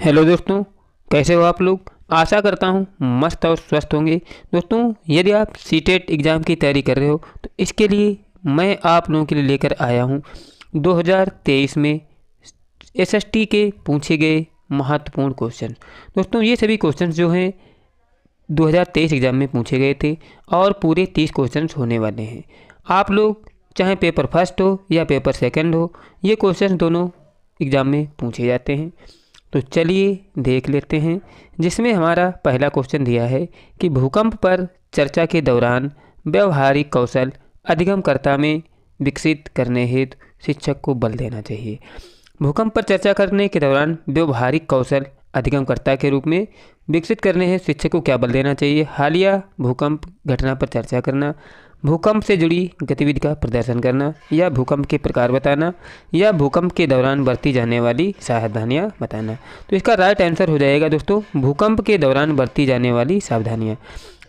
Hello दोस्तों, कैसे हो आप लोग। आशा करता हूँ मस्त और स्वस्थ होंगे। दोस्तों, यदि आप सीटेट एग्ज़ाम की तैयारी कर रहे हो तो इसके लिए मैं आप लोगों के लिए लेकर आया हूँ 2023 में एसएसटी के पूछे गए महत्वपूर्ण क्वेश्चन। दोस्तों, ये सभी क्वेश्चन जो हैं 2023 एग्ज़ाम में पूछे गए थे और पूरे 30 क्वेश्चन होने वाले हैं। आप लोग चाहे पेपर फर्स्ट हो या पेपर सेकंड हो, ये क्वेश्चन दोनों एग्ज़ाम में पूछे जाते हैं। तो चलिए देख लेते हैं, जिसमें हमारा पहला क्वेश्चन दिया है कि भूकंप पर चर्चा के दौरान व्यवहारिक कौशल अधिगमकर्ता में विकसित करने हेतु शिक्षक को बल देना चाहिए। भूकंप पर चर्चा करने के दौरान व्यवहारिक कौशल अधिगमकर्ता के रूप में विकसित करने हेतु शिक्षक को क्या बल देना चाहिए। हालिया भूकंप घटना पर चर्चा करना, भूकंप से जुड़ी गतिविधि का प्रदर्शन करना, या भूकंप के प्रकार बताना, या भूकंप के दौरान बरती जाने वाली सावधानियां बताना। तो इसका राइट आंसर हो जाएगा दोस्तों भूकंप के दौरान बरती जाने वाली सावधानियां।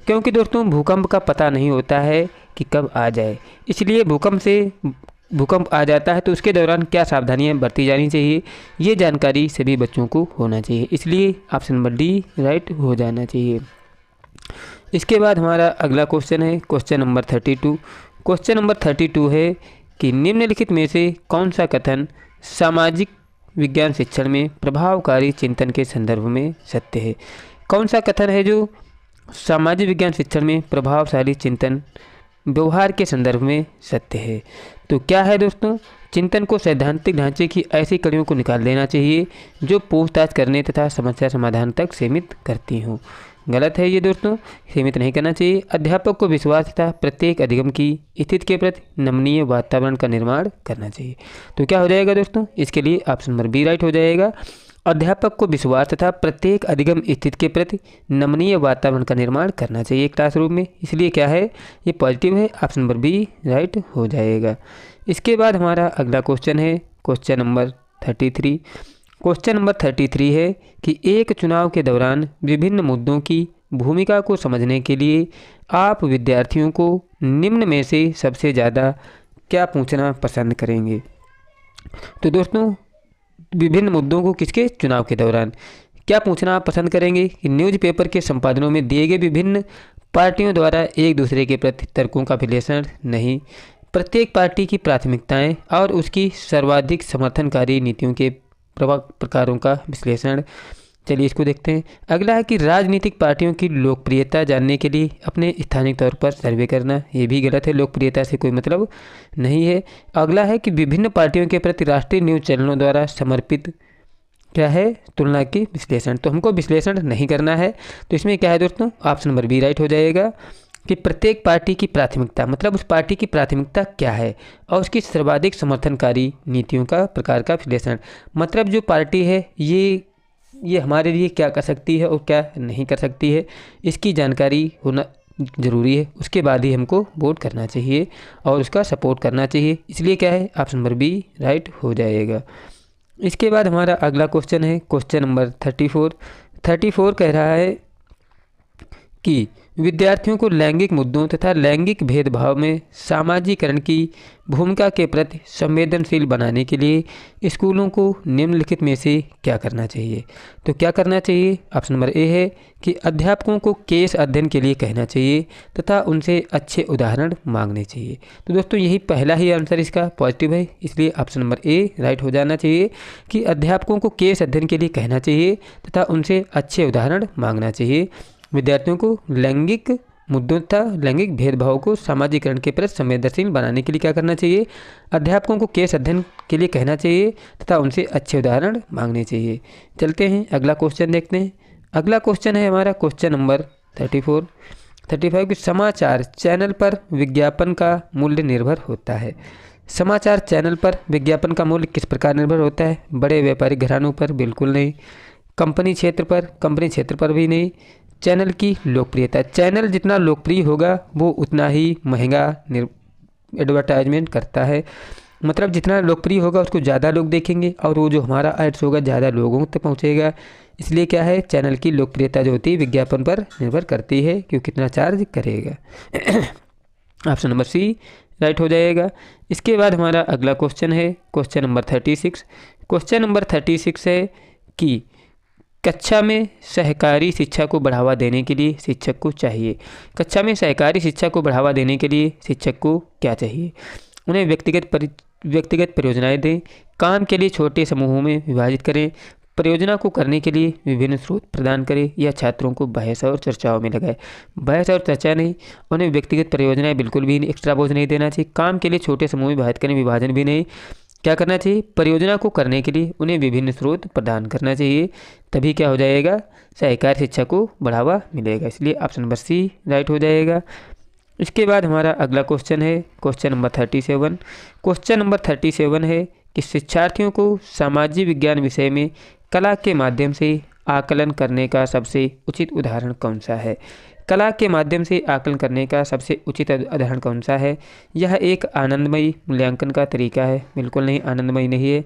क्योंकि दोस्तों भूकंप का पता नहीं होता है कि कब आ जाए, इसलिए भूकंप आ जाता है तो उसके दौरान क्या सावधानियां बरती जानी चाहिए, ये जानकारी सभी बच्चों को होना चाहिए। इसलिए ऑप्शन नंबर डी राइट हो जाना चाहिए। इसके बाद हमारा अगला क्वेश्चन है क्वेश्चन नंबर 32। क्वेश्चन नंबर 32 है कि निम्नलिखित में से कौन सा कथन सामाजिक विज्ञान शिक्षण में प्रभावकारी चिंतन के संदर्भ में सत्य है। कौन सा कथन है जो सामाजिक विज्ञान शिक्षण में प्रभावशाली चिंतन व्यवहार के संदर्भ में सत्य है। तो क्या है दोस्तों, चिंतन को सैद्धांतिक ढांचे की ऐसी कड़ियों को निकाल देना चाहिए जो पूछताछ करने तथा समस्या समाधान तक सीमित करती हों। गलत है ये दोस्तों, सीमित नहीं करना चाहिए। अध्यापक को विश्वास तथा प्रत्येक अधिगम की स्थिति के प्रति नमनीय वातावरण का निर्माण करना चाहिए। तो क्या हो जाएगा दोस्तों, इसके लिए ऑप्शन नंबर बी राइट हो जाएगा। अध्यापक को विश्वास तथा प्रत्येक अधिगम स्थिति के प्रति नमनीय वातावरण का निर्माण करना चाहिए क्लासरूम में, इसलिए क्या है ये पॉजिटिव है, ऑप्शन नंबर बी राइट हो जाएगा। इसके बाद हमारा अगला क्वेश्चन है क्वेश्चन नंबर 33। क्वेश्चन नंबर 33 है कि एक चुनाव के दौरान विभिन्न मुद्दों की भूमिका को समझने के लिए आप विद्यार्थियों को निम्न में से सबसे ज़्यादा क्या पूछना पसंद करेंगे। तो दोस्तों, विभिन्न मुद्दों को किसके चुनाव के दौरान क्या पूछना आप पसंद करेंगे कि न्यूज़पेपर के संपादनों में दिए गए विभिन्न पार्टियों द्वारा एक दूसरे के प्रति तर्कों का विश्लेषण नहीं, प्रत्येक पार्टी की प्राथमिकताएं और उसकी सर्वाधिक समर्थनकारी नीतियों के प्रकारों का विश्लेषण। चलिए इसको देखते हैं। अगला है कि राजनीतिक पार्टियों की लोकप्रियता जानने के लिए अपने स्थानीय तौर पर सर्वे करना। ये भी गलत है, लोकप्रियता से कोई मतलब नहीं है। अगला है कि विभिन्न पार्टियों के प्रति राष्ट्रीय न्यूज़ चैनलों द्वारा समर्पित क्या है तुलना की विश्लेषण। तो हमको विश्लेषण नहीं करना है, तो इसमें क्या है दोस्तों, ऑप्शन नंबर बी राइट हो जाएगा कि प्रत्येक पार्टी की प्राथमिकता, मतलब उस पार्टी की प्राथमिकता क्या है और उसकी सर्वाधिक समर्थनकारी नीतियों का प्रकार का विश्लेषण। मतलब जो पार्टी है ये हमारे लिए क्या कर सकती है और क्या नहीं कर सकती है, इसकी जानकारी होना ज़रूरी है। उसके बाद ही हमको वोट करना चाहिए और उसका सपोर्ट करना चाहिए, इसलिए क्या है ऑप्शन नंबर बी राइट हो जाएगा। इसके बाद हमारा अगला क्वेश्चन है क्वेश्चन नंबर 34 कह रहा है कि विद्यार्थियों को लैंगिक मुद्दों तथा लैंगिक भेदभाव में सामाजिकरण की भूमिका के प्रति संवेदनशील बनाने के लिए स्कूलों को निम्नलिखित में से क्या करना चाहिए। तो क्या करना चाहिए, ऑप्शन नंबर ए है कि अध्यापकों को केस अध्ययन के लिए कहना चाहिए तथा उनसे अच्छे उदाहरण मांगने चाहिए। तो दोस्तों यही पहला ही आंसर इसका पॉजिटिव है, इसलिए ऑप्शन नंबर ए राइट हो जाना चाहिए कि अध्यापकों को केस अध्ययन के लिए कहना चाहिए तथा उनसे अच्छे उदाहरण मांगना चाहिए। विद्यार्थियों को लैंगिक मुद्दों तथा लैंगिक भेदभाव को सामाजिकरण के प्रति संवेदनशील बनाने के लिए क्या करना चाहिए, अध्यापकों को केस अध्ययन के लिए कहना चाहिए तथा उनसे अच्छे उदाहरण मांगने चाहिए। चलते हैं अगला क्वेश्चन देखते हैं। अगला क्वेश्चन है हमारा क्वेश्चन नंबर 35 कि समाचार चैनल पर विज्ञापन का मूल्य निर्भर होता है। समाचार चैनल पर विज्ञापन का मूल्य किस प्रकार निर्भर होता है, बड़े व्यापारिक घरानों पर बिल्कुल नहीं, कंपनी क्षेत्र पर भी नहीं, चैनल की लोकप्रियता, चैनल जितना लोकप्रिय होगा वो उतना ही महंगा एडवर्टाइजमेंट करता है। मतलब जितना लोकप्रिय होगा उसको ज़्यादा लोग देखेंगे और वो जो हमारा एड्स होगा ज़्यादा लोगों तक पहुँचेगा, इसलिए क्या है चैनल की लोकप्रियता जो होती है विज्ञापन पर निर्भर करती है कि वो कितना चार्ज करेगा। ऑप्शन नंबर सी राइट हो जाएगा। इसके बाद हमारा अगला क्वेश्चन है क्वेश्चन नंबर 36। क्वेश्चन नंबर 36 है कि कक्षा में सहकारी शिक्षा को बढ़ावा देने के लिए शिक्षक को चाहिए। कक्षा में सहकारी शिक्षा को बढ़ावा देने के लिए शिक्षक को क्या चाहिए? उन्हें व्यक्तिगत परियोजनाएं दें, काम के लिए छोटे समूहों में विभाजित करें, परियोजना को करने के लिए विभिन्न स्रोत प्रदान करें, या छात्रों को बहस और चर्चाओं में लगाए। बहस और चर्चा नहीं, उन्हें व्यक्तिगत परियोजनाएं बिल्कुल भी एक्स्ट्रा बोझ नहीं देना चाहिए। काम के लिए छोटे समूह में विभाजित करें, विभाजन भी नहीं। क्या करना चाहिए? परियोजना को करने के लिए उन्हें विभिन्न स्रोत प्रदान करना चाहिए, तभी क्या हो जाएगा? सहकारी शिक्षा को बढ़ावा मिलेगा। इसलिए ऑप्शन नंबर सी राइट हो जाएगा। इसके बाद हमारा अगला क्वेश्चन है क्वेश्चन नंबर 37। क्वेश्चन नंबर 37 है कि शिक्षार्थियों को सामाजिक विज्ञान विषय में कला के माध्यम से आकलन करने का सबसे उचित उदाहरण कौन सा है? कला के माध्यम से आकलन करने का सबसे उचित उदाहरण कौन सा है? यह एक आनंदमयी मूल्यांकन का तरीका है? बिल्कुल नहीं, आनंदमयी नहीं है।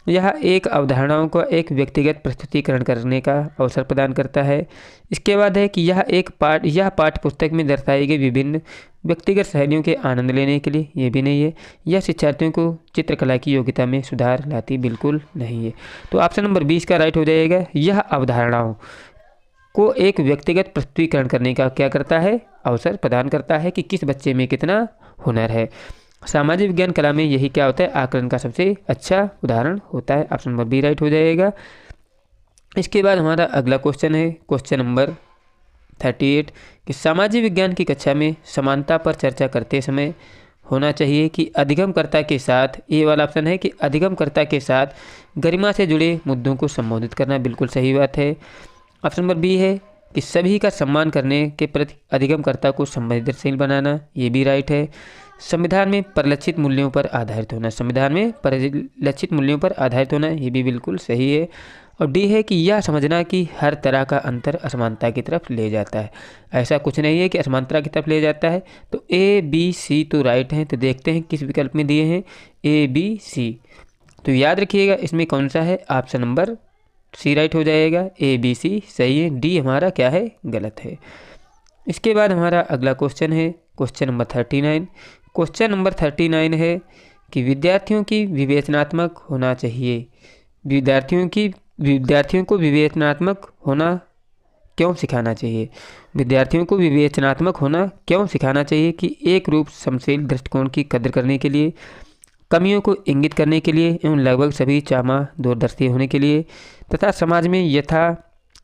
यह एक अवधारणाओं का एक व्यक्तिगत प्रस्तुतिकरण करने का अवसर प्रदान करता है। इसके बाद है कि यह पाठ्य पुस्तक में दर्शाई गई विभिन्न व्यक्तिगत शैलियों के आनंद लेने के लिए? ये भी नहीं है। यह शिक्षार्थियों को चित्रकला की योग्यता में सुधार लाती? बिल्कुल नहीं है। तो ऑप्शन नंबर 20 का राइट हो जाएगा। यह अवधारणाओं को एक व्यक्तिगत प्रस्तुतिकरण करने का क्या करता है? अवसर प्रदान करता है कि किस बच्चे में कितना हुनर है। सामाजिक विज्ञान कला में यही क्या होता है? आकलन का सबसे अच्छा उदाहरण होता है। ऑप्शन नंबर बी राइट हो जाएगा। इसके बाद हमारा अगला क्वेश्चन है क्वेश्चन नंबर 38 कि सामाजिक विज्ञान की कक्षा में समानता पर चर्चा करते समय होना चाहिए कि अधिगमकर्ता के साथ, ये वाला ऑप्शन है कि अधिगमकर्ता के साथ गरिमा से जुड़े मुद्दों को संबोधित करना? बिल्कुल सही बात है। ऑप्शन नंबर बी है कि सभी का सम्मान करने के प्रति अधिगमकर्ता को संवेदनशील बनाना? ये भी राइट है। संविधान में परिलक्षित मूल्यों पर आधारित होना? संविधान में परिलक्षित मूल्यों पर आधारित होना? ये भी बिल्कुल सही है। और डी है कि यह समझना कि हर तरह का अंतर असमानता की तरफ ले जाता है? ऐसा कुछ नहीं है कि असमानता की तरफ ले जाता है। तो ए बी सी तो राइट हैं। तो देखते हैं किस विकल्प में दिए हैं ए बी सी। तो याद रखिएगा इसमें कौन सा है? ऑप्शन नंबर सी राइट हो जाएगा। ए बी सी सही है, डी हमारा क्या है? गलत है। इसके बाद हमारा अगला क्वेश्चन है क्वेश्चन नंबर 39। क्वेश्चन नंबर 39 है कि विद्यार्थियों की विवेचनात्मक होना चाहिए। विद्यार्थियों को विवेचनात्मक होना क्यों सिखाना चाहिए? विद्यार्थियों को विवेचनात्मक होना क्यों सिखाना चाहिए? कि एक रूप समशील दृष्टिकोण की कद्र करने के लिए, कमियों को इंगित करने के लिए एवं लगभग सभी चामा दूरदर्शी होने के लिए, तथा समाज में यथा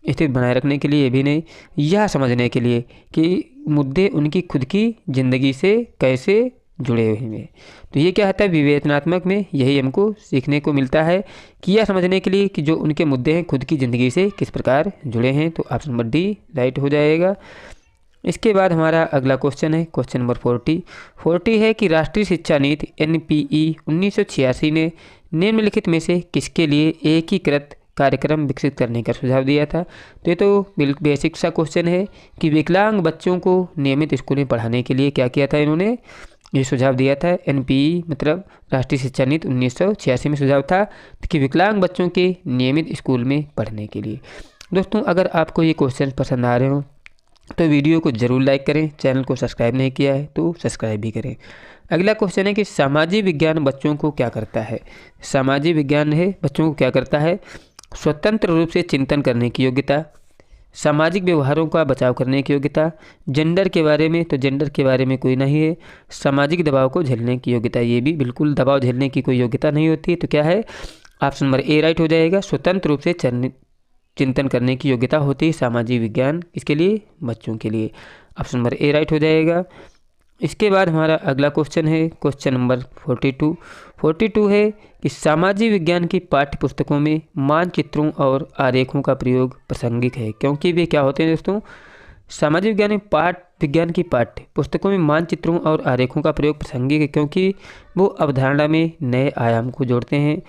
स्थिति बनाए रखने के लिए? भी नहीं, यह समझने के लिए कि मुद्दे उनकी खुद की ज़िंदगी से कैसे जुड़े हुए हैं। तो ये क्या होता है? विवेचनात्मक में यही हमको सीखने को मिलता है कि यह समझने के लिए कि जो उनके मुद्दे हैं खुद की ज़िंदगी से किस प्रकार जुड़े हैं। तो ऑप्शन नंबर डी राइट हो जाएगा। इसके बाद हमारा अगला क्वेश्चन है क्वेश्चन नंबर 40 है कि राष्ट्रीय शिक्षा नीति NPE 1986 ने निम्नलिखित में से किसके लिए एकीकृत कार्यक्रम विकसित करने का सुझाव दिया था? तो ये तो बेसिक सा क्वेश्चन है कि विकलांग बच्चों को नियमित स्कूल में पढ़ाने के लिए क्या किया था इन्होंने? ये सुझाव दिया था। NPE मतलब राष्ट्रीय शिक्षा नीति 1986 में सुझाव था कि विकलांग बच्चों के नियमित स्कूल में पढ़ने के लिए। दोस्तों अगर आपको ये क्वेश्चन पसंद आ रहे हो तो वीडियो को ज़रूर लाइक करें, चैनल को सब्सक्राइब नहीं किया है तो सब्सक्राइब भी करें। अगला क्वेश्चन है कि सामाजिक विज्ञान बच्चों को क्या करता है? सामाजिक विज्ञान है बच्चों को क्या करता है? स्वतंत्र रूप से चिंतन करने की योग्यता, सामाजिक व्यवहारों का बचाव करने की योग्यता, जेंडर के बारे में, तो जेंडर के बारे में कोई नहीं है, सामाजिक दबाव को झेलने की योग्यता, ये भी बिल्कुल दबाव झेलने की कोई योग्यता नहीं होती। तो क्या है? ऑप्शन नंबर ए राइट हो जाएगा। स्वतंत्र रूप से चिंतन करने की योग्यता होती है सामाजिक विज्ञान इसके लिए? बच्चों के लिए। ऑप्शन नंबर ए राइट हो जाएगा। इसके बाद हमारा अगला क्वेश्चन है क्वेश्चन नंबर 42 है कि सामाजिक विज्ञान की पाठ्य पुस्तकों में मानचित्रों और आरेखों का प्रयोग प्रासंगिक है क्योंकि वे क्या होते हैं दोस्तों? सामाजिक विज्ञान की पाठ्य पुस्तकों में मानचित्रों और आरेखों का प्रयोग प्रासंगिक है क्योंकि वो अवधारणा में नए आयाम को जोड़ते हैं,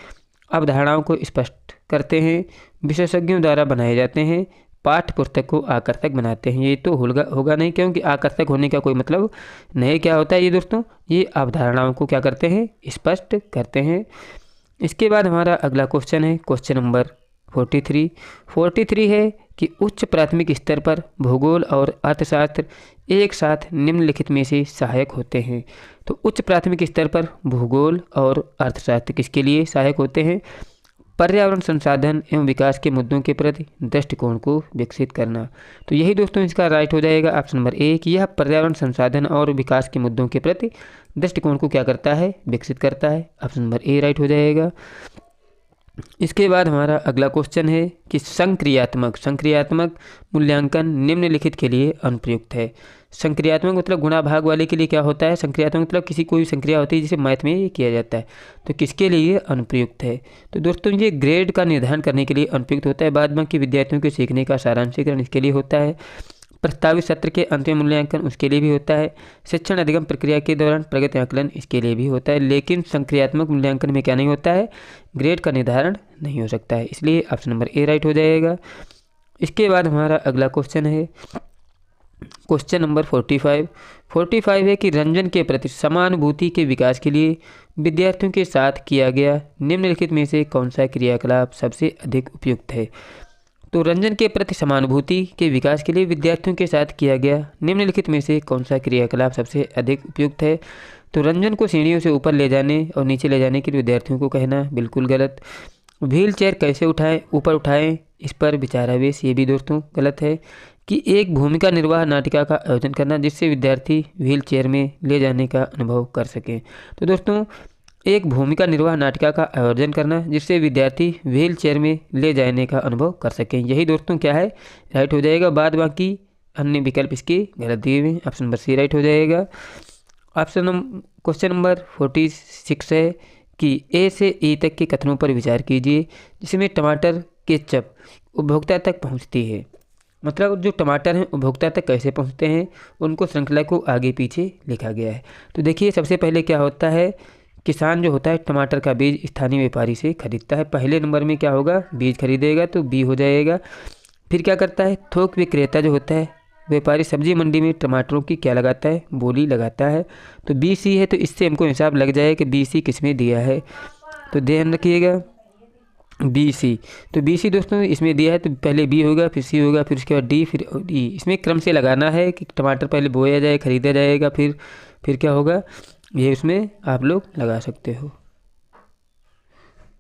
अवधारणाओं को स्पष्ट करते हैं, विशेषज्ञों द्वारा बनाए जाते हैं, पाठ्य पुस्तक को आकर्षक बनाते हैं। ये तो होगा नहीं क्योंकि आकर्षक होने का कोई मतलब नहीं। क्या होता है ये दोस्तों? ये अवधारणाओं को क्या करते हैं? स्पष्ट करते हैं। इसके बाद हमारा अगला क्वेश्चन है क्वेश्चन नंबर 43 है कि उच्च प्राथमिक स्तर पर भूगोल और अर्थशास्त्र एक साथ निम्नलिखित में से सहायक होते हैं। तो उच्च प्राथमिक स्तर पर भूगोल और अर्थशास्त्र किसके लिए सहायक होते हैं? पर्यावरण संसाधन एवं विकास के मुद्दों के प्रति दृष्टिकोण को विकसित करना। तो यही दोस्तों इसका राइट हो जाएगा ऑप्शन नंबर ए कि यह पर्यावरण संसाधन और विकास के मुद्दों के प्रति दृष्टिकोण को क्या करता है, विकसित करता है। ऑप्शन नंबर ए राइट हो जाएगा। इसके बाद हमारा अगला क्वेश्चन है कि संक्रियात्मक मूल्यांकन निम्नलिखित के लिए अनुप्रयुक्त है। संक्रियात्मक मतलब गुणा भाग वाले के लिए क्या होता है, संक्रियात्मक मतलब किसी कोई संक्रिया होती है जिसे मैथ में ये किया जाता है, तो किसके लिए अनुप्रयुक्त है। तो दोस्तों ये ग्रेड का निर्धारण करने के लिए अनुप्रयुक्त होता है। बाद बाकी विद्यार्थियों के सीखने का सारांशीकरण इसके लिए होता है। प्रस्तावित सत्र के अंतिम मूल्यांकन उसके लिए भी होता है। शिक्षण अधिगम प्रक्रिया के दौरान प्रगति आकलन इसके लिए भी होता है। लेकिन संक्रियात्मक मूल्यांकन में क्या नहीं होता है, ग्रेड का निर्धारण नहीं हो सकता है, इसलिए ऑप्शन नंबर ए राइट हो जाएगा। इसके बाद हमारा अगला क्वेश्चन है क्वेश्चन नंबर 45 है कि रंजन के प्रति समानुभूति के विकास के लिए विद्यार्थियों के साथ किया गया निम्नलिखित में से कौन सा क्रियाकलाप सबसे अधिक उपयुक्त है। तो रंजन के प्रति समानुभूति के विकास के लिए विद्यार्थियों के साथ किया गया निम्नलिखित में से कौन सा क्रियाकलाप सबसे अधिक उपयुक्त है। तो रंजन को सीढ़ियों से ऊपर ले जाने और नीचे ले जाने के लिए विद्यार्थियों को कहना बिल्कुल गलत। व्हील चेयर कैसे उठाएं, ऊपर उठाएं, इस पर विचारावेश, ये भी दोस्तों गलत है। कि एक भूमिका निर्वाह नाटिका का आयोजन करना जिससे विद्यार्थी व्हील चेयर में ले जाने का अनुभव कर सकें। तो दोस्तों एक भूमिका निर्वाह नाटिका का आयोजन करना जिससे विद्यार्थी व्हील चेयर में ले जाने का अनुभव कर सकें, यही दोस्तों क्या है, राइट हो जाएगा। बाद बाकी अन्य विकल्प इसके गलत दिए हुए हैं, ऑप्शन नंबर सी राइट हो जाएगा। क्वेश्चन नंबर 46 है कि ए से ई तक के कथनों पर विचार कीजिए जिसमें टमाटर केचप उपभोक्ता तक पहुंचती है। मतलब जो टमाटर हैं उपभोक्ता तक कैसे पहुंचते हैं, उनको श्रृंखला को आगे पीछे लिखा गया है। तो देखिए सबसे पहले क्या होता है, किसान जो होता है टमाटर का बीज स्थानीय व्यापारी से खरीदता है। पहले नंबर में क्या होगा, बीज खरीदेगा तो बी हो जाएगा। फिर क्या करता है, थोक विक्रेता जो होता है व्यापारी सब्जी मंडी में टमाटरों की क्या लगाता है, बोली लगाता है। तो बी सी है, तो इससे हमको हिसाब लग जाए कि बी सी किसमें दिया है। तो ध्यान रखिएगा बी सी, तो बी सी दोस्तों इसमें दिया है तो पहले बी होगा, फिर सी होगा, फिर उसके बाद डी, फिर डी। इसमें क्रम से लगाना है कि टमाटर पहले बोया जाए, खरीदा जाएगा, फिर क्या होगा, ये इसमें आप लोग लगा सकते हो।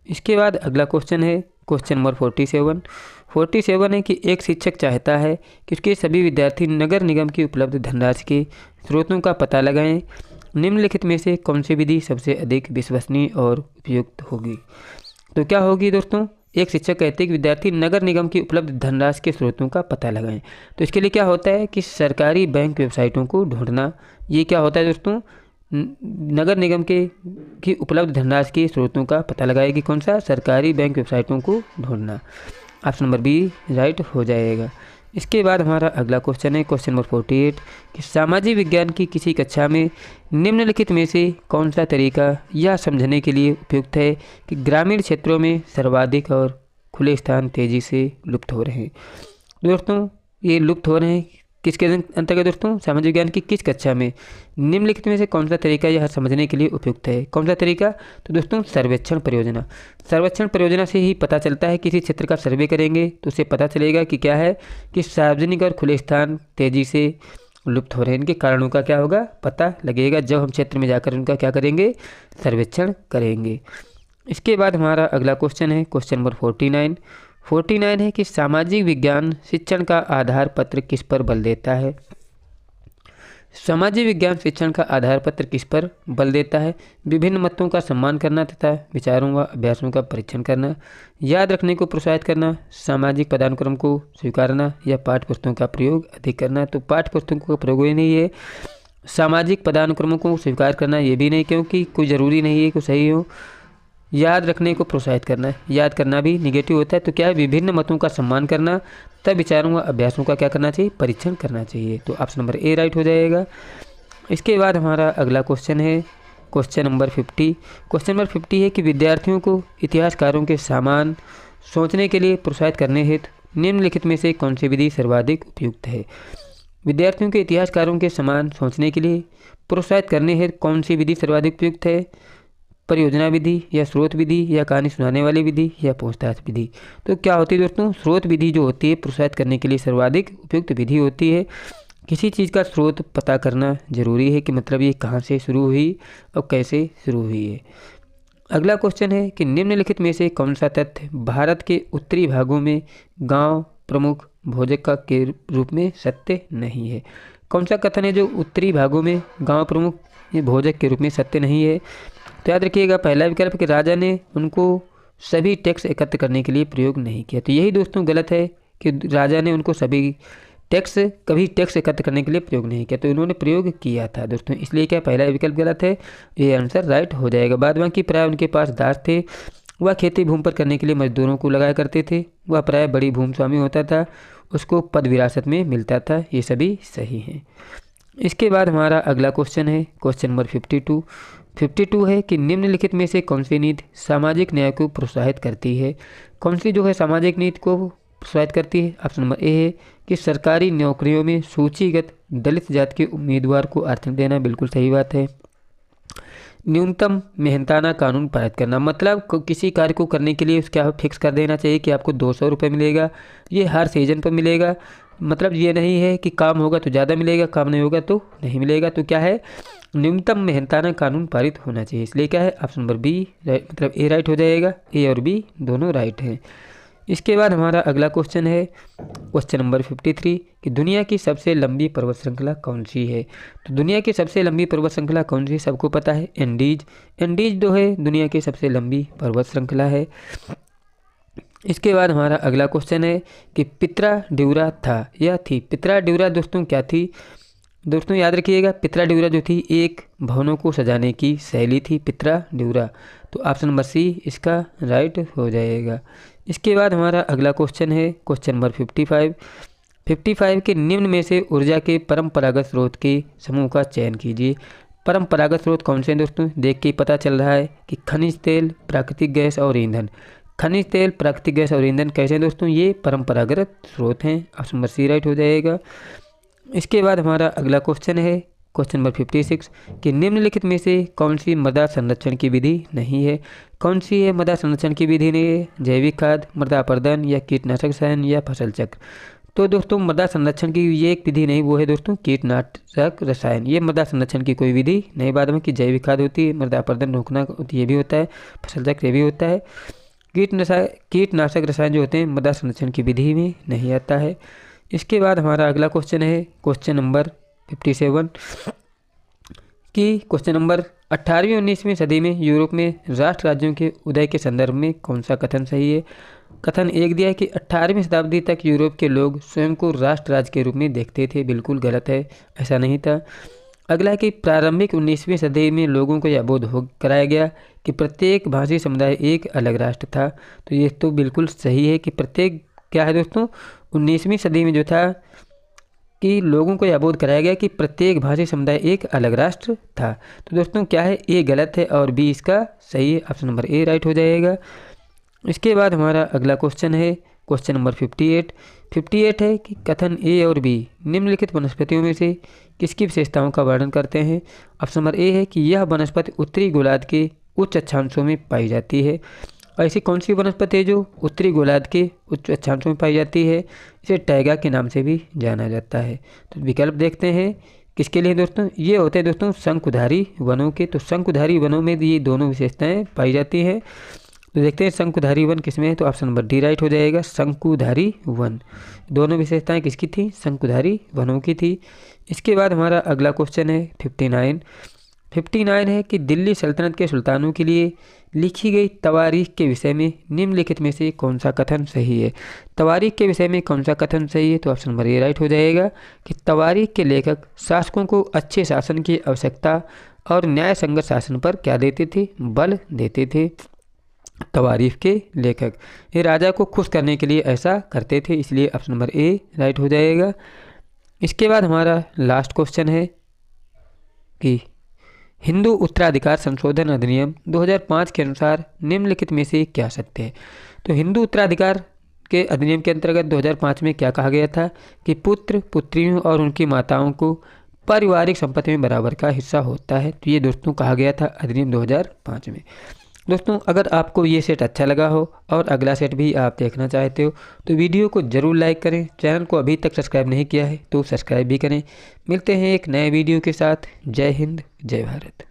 इसके बाद अगला क्वेश्चन है क्वेश्चन नंबर 47 है कि एक शिक्षक चाहता है कि उसके सभी विद्यार्थी नगर निगम की उपलब्ध धनराशि के स्रोतों का पता लगाएं। निम्नलिखित में से कौन सी विधि सबसे अधिक विश्वसनीय और उपयुक्त होगी। तो क्या होगी दोस्तों, एक शिक्षक कहते हैं कि विद्यार्थी नगर निगम की उपलब्ध धनराशि के स्रोतों का पता लगाएं। तो इसके लिए क्या होता है कि सरकारी बैंक वेबसाइटों को ढूंढना। ये क्या होता है दोस्तों, नगर निगम की उपलब्ध धनराशि के स्रोतों का पता लगाएगी, कौन सा, सरकारी बैंक वेबसाइटों को ढूंढना। ऑप्शन नंबर बी राइट हो जाएगा। इसके बाद हमारा अगला क्वेश्चन है क्वेश्चन नंबर 48 कि सामाजिक विज्ञान की किसी कक्षा में निम्नलिखित में से कौन सा तरीका यह समझने के लिए उपयुक्त है कि ग्रामीण क्षेत्रों में सर्वाधिक और खुले स्थान तेज़ी से लुप्त हो रहे हैं। दोस्तों ये लुप्त हो रहे हैं किसके अंतर्गत दोस्तों, सामाजिक विज्ञान की किस कक्षा में निम्नलिखित में से कौन सा तरीका यह समझने के लिए उपयुक्त है। कौन सा तरीका, तो दोस्तों सर्वेक्षण परियोजना से ही पता चलता है। किसी क्षेत्र का सर्वे करेंगे तो उससे पता चलेगा कि क्या है कि सार्वजनिक और खुले स्थान तेज़ी से लुप्त हो रहे हैं। इनके कारणों का क्या होगा, पता लगेगा जब हम क्षेत्र में जाकर उनका क्या करेंगे, सर्वेक्षण करेंगे। इसके बाद हमारा अगला क्वेश्चन है क्वेश्चन नंबर 49 है कि सामाजिक विज्ञान शिक्षण का आधार पत्र किस पर बल देता है। सामाजिक विज्ञान शिक्षण का आधार पत्र किस पर बल देता है, विभिन्न मतों का सम्मान करना तथा विचारों व अभ्यासों का परीक्षण करना, याद रखने को प्रोत्साहित करना, सामाजिक पदानुक्रम को स्वीकारना या पाठ्य पुस्तकों का प्रयोग अधिक करना। तो पाठ्य पुस्तकों का प्रयोग ही नहीं है, सामाजिक पदानुक्रमों को स्वीकार करना ये भी नहीं, क्योंकि कोई ज़रूरी नहीं है कि सही हो। याद रखने को प्रोत्साहित करना है, याद करना भी निगेटिव होता है। तो क्या है, विभिन्न मतों का सम्मान करना तब विचारों व अभ्यासों का क्या करना चाहिए, परीक्षण करना चाहिए। तो ऑप्शन नंबर ए राइट हो जाएगा। इसके बाद हमारा अगला क्वेश्चन है क्वेश्चन नंबर 50 है कि विद्यार्थियों को इतिहासकारों के समान सोचने के लिए प्रोत्साहित करने हेतु निम्नलिखित में से कौन सी विधि सर्वाधिक उपयुक्त है। विद्यार्थियों के इतिहासकारों के समान सोचने के लिए प्रोत्साहित करने हेतु कौन सी विधि सर्वाधिक उपयुक्त है, परियोजना विधि या स्रोत विधि या कहानी सुनाने वाली विधि या पूछताछ विधि। तो क्या होती है दोस्तों, स्रोत विधि जो होती है प्रोत्साहित करने के लिए सर्वाधिक उपयुक्त विधि होती है। किसी चीज़ का स्रोत पता करना जरूरी है कि मतलब ये कहाँ से शुरू हुई और कैसे शुरू हुई है। अगला क्वेश्चन है कि निम्नलिखित में से कौन सा तथ्य भारत के उत्तरी भागों में गांव प्रमुख भोजक का के रूप में सत्य नहीं है। कौन सा कथन है जो उत्तरी भागों में गांव प्रमुख भोजक के रूप में सत्य नहीं है? तो याद रखिएगा पहला विकल्प कि राजा ने उनको सभी टैक्स एकत्र करने के लिए प्रयोग नहीं किया। तो यही दोस्तों गलत है कि राजा ने उनको कभी टैक्स एकत्र करने के लिए प्रयोग नहीं किया, तो इन्होंने प्रयोग किया था दोस्तों, इसलिए क्या पहला विकल्प गलत है, ये आंसर राइट हो जाएगा। बाद बाकी प्राय उनके पास दास थे, वह खेती भूमि पर करने के लिए मजदूरों को लगाया करते थे, वह प्राय बड़ी भूमि स्वामी होता था, उसको पद विरासत में मिलता था, ये सभी सही हैं। इसके बाद हमारा अगला क्वेश्चन है क्वेश्चन नंबर 52 है कि निम्नलिखित में से कौन सी नीति सामाजिक न्याय को प्रोत्साहित करती है? कौन सी जो है सामाजिक नीति को प्रोत्साहित करती है? ऑप्शन नंबर ए है कि सरकारी नौकरियों में सूचीगत दलित जाति के उम्मीदवार को आरक्षण देना, बिल्कुल सही बात है। न्यूनतम मेहनताना कानून पारित करना, मतलब किसी कार्य को करने के लिए उसका फिक्स कर देना चाहिए कि आपको 200 रुपये मिलेगा, ये हर सीजन पर मिलेगा, मतलब ये नहीं है कि काम होगा तो ज़्यादा मिलेगा, काम नहीं होगा तो नहीं मिलेगा। तो क्या है, न्यूनतम मेहनताना कानून पारित होना चाहिए, इसलिए क्या है ऑप्शन नंबर बी मतलब ए राइट हो जाएगा, ए और बी दोनों राइट हैं। इसके बाद हमारा अगला क्वेश्चन है क्वेश्चन नंबर 53 कि दुनिया की सबसे लंबी पर्वत श्रृंखला कौन सी है? तो दुनिया की सबसे लंबी पर्वत श्रृंखला कौन सी, सबको पता है, एंडीज जो है दुनिया की सबसे लंबी पर्वत श्रृंखला है। इसके बाद हमारा अगला क्वेश्चन है कि पित्रा ड्यूरा था या थी? पित्रा ड्यूरा दोस्तों क्या थी? दोस्तों याद रखिएगा पित्रा ड्यूरा जो थी एक भवनों को सजाने की शैली थी पित्रा ड्यूरा, तो ऑप्शन नंबर सी इसका राइट हो जाएगा। इसके बाद हमारा अगला क्वेश्चन है क्वेश्चन नंबर 55 के निम्न में से ऊर्जा के परंपरागत स्रोत के समूह का चयन कीजिए। परंपरागत स्रोत कौन से हैं दोस्तों? देख के पता चल रहा है कि खनिज तेल, प्राकृतिक गैस और ईंधन। खनिज तेल, प्राकृतिक गैस और ईंधन कैसे हैं दोस्तों? ये परंपरागत स्रोत हैं, ऑप्शन नंबर सी राइट हो जाएगा। इसके बाद हमारा अगला क्वेश्चन है क्वेश्चन नंबर 56 कि निम्नलिखित में से कौन सी मृदा संरक्षण की विधि नहीं है? कौन सी है मृदा संरक्षण की विधि नहीं है? जैविक खाद, मृदा अपर्दन या कीटनाशक रसायन या फसल चक्र। तो दोस्तों मृदा संरक्षण की ये एक विधि नहीं, वो है दोस्तों कीटनाशक रसायन, ये मृदा संरक्षण की कोई विधि नहीं। बाद में कि जैविक खाद होती है, मृदा अपर्दन रोकना ये भी होता है, फसल चक्र ये भी होता है। कीटनाशक रसायन जो होते हैं मृदा संरक्षण की विधि में नहीं आता है। इसके बाद हमारा अगला क्वेश्चन है क्वेश्चन नंबर 57 कि क्वेश्चन नंबर 18वीं 19वीं सदी में यूरोप में राष्ट्र राज्यों के उदय के संदर्भ में कौन सा कथन सही है? कथन एक दिया है कि 18वीं शताब्दी तक यूरोप के लोग स्वयं को राष्ट्र राज्य के रूप में देखते थे, बिल्कुल गलत है, ऐसा नहीं था। अगला है कि प्रारंभिक 19वीं सदी में लोगों को यह बोध हो कराया गया कि प्रत्येक भाषी समुदाय एक अलग राष्ट्र था, तो ये तो बिल्कुल सही है कि प्रत्येक क्या है दोस्तों 19वीं सदी में जो था कि लोगों को यह बोध कराया गया कि प्रत्येक भाषी समुदाय एक अलग राष्ट्र था। तो दोस्तों क्या है, ए गलत है और बी इसका सही है, ऑप्शन नंबर ए राइट हो जाएगा। इसके बाद हमारा अगला क्वेश्चन है क्वेश्चन नंबर 58 है कि कथन ए और बी निम्नलिखित वनस्पतियों में से किसकी विशेषताओं का वर्णन करते हैं? ऑप्शन नंबर ए है कि यह वनस्पति उत्तरी गोलार्ध के उच्च अक्षांशों में पाई जाती है। ऐसी कौन सी वनस्पति है जो उत्तरी गोलार्ध के उच्च अक्षांशों में पाई जाती है? इसे टैगा के नाम से भी जाना जाता है। तो विकल्प देखते हैं किसके लिए दोस्तों, ये होते हैं दोस्तों शंकुधारी वनों के। तो शंकुधारी वनों में ये दोनों विशेषताएं पाई जाती हैं। तो देखते हैं शंकुधारी वन किसमें है, तो ऑप्शन नंबर डी राइट हो जाएगा, शंकुधारी वन। दोनों विशेषताएं किसकी थी? शंकुधारी वनों की थी। इसके बाद हमारा अगला क्वेश्चन है 59 है कि दिल्ली सल्तनत के सुल्तानों के लिए लिखी गई तवारीख के विषय में निम्नलिखित में से कौन सा कथन सही है? तवारीख के विषय में कौन सा कथन सही है? तो ऑप्शन नंबर ए राइट हो जाएगा कि तवारीख के लेखक शासकों को अच्छे शासन की आवश्यकता और न्याय संगत शासन पर क्या देते थे? बल देते थे। तवारीख के लेखक ये राजा को खुश करने के लिए ऐसा करते थे, इसलिए ऑप्शन नंबर ए राइट हो जाएगा। इसके बाद हमारा लास्ट क्वेश्चन है कि हिंदू उत्तराधिकार संशोधन अधिनियम 2005 के अनुसार निम्नलिखित में से क्या सत्य है? तो हिंदू उत्तराधिकार के अधिनियम के अंतर्गत 2005 में क्या कहा गया था कि पुत्र पुत्रियों और उनकी माताओं को पारिवारिक संपत्ति में बराबर का हिस्सा होता है। तो ये दोस्तों कहा गया था अधिनियम 2005 में। दोस्तों अगर आपको ये सेट अच्छा लगा हो और अगला सेट भी आप देखना चाहते हो तो वीडियो को ज़रूर लाइक करें। चैनल को अभी तक सब्सक्राइब नहीं किया है तो सब्सक्राइब भी करें। मिलते हैं एक नए वीडियो के साथ। जय हिंद, जय भारत।